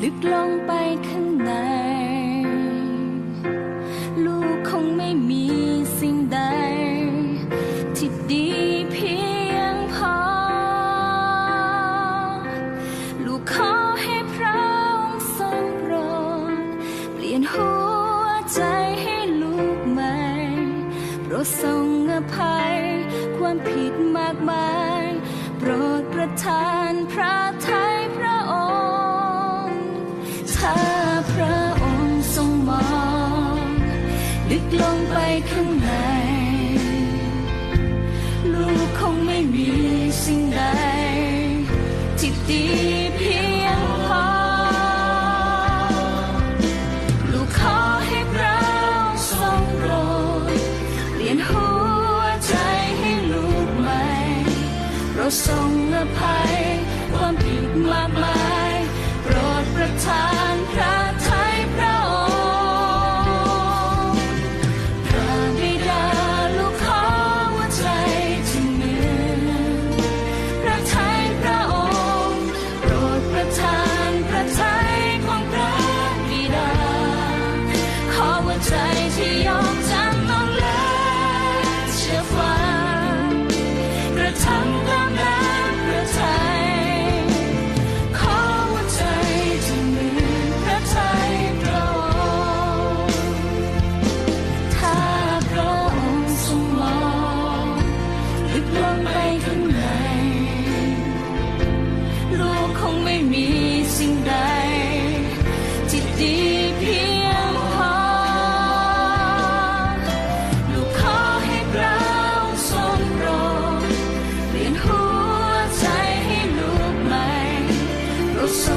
ลึกลงไปข้างในลูกคงไม่มีสิ่งใดที่ดีเพียงพอลูกขอให้พระองค์ทรงโปรดเปลี่ยนหัวใจให้ลูกใหม่โปรดทรงอภัยความผิดมากมายโปรดประทานพระทัยพระองค์ถ้าพระองค์ทรงมองลึกลงไปข้างในลูกคงไม่มีสิ่งใดที่ดีเพียงพอลูกขอให้พระองค์ทรงโปรดเปลี่ยนหัวใจให้ลูกใหม่โปรดทรงอภัยความผิดมากมายโปรดประทานพระทัยพระองค์พระบิดาลูกขอหัวใจที่เหมือนพระทัยพระองค์โปรดประทานพระทัยของพระบิดาขอหัวใจที่ยอมจำนนและเชื่อฟังกระทำตามน้ำพระทัยขอหัวใจที่เหมือนพระทัยพระองค์ถ้าพระองค์ทรงมองลึกลงไปข้างในลูกคงไม่มีสิ่งใดที่ดีเพียงพอลูกขอให้พระองค์ทรงโปรดเปลี่ยนหัวใจให้ลูกใหม่โปรดทรง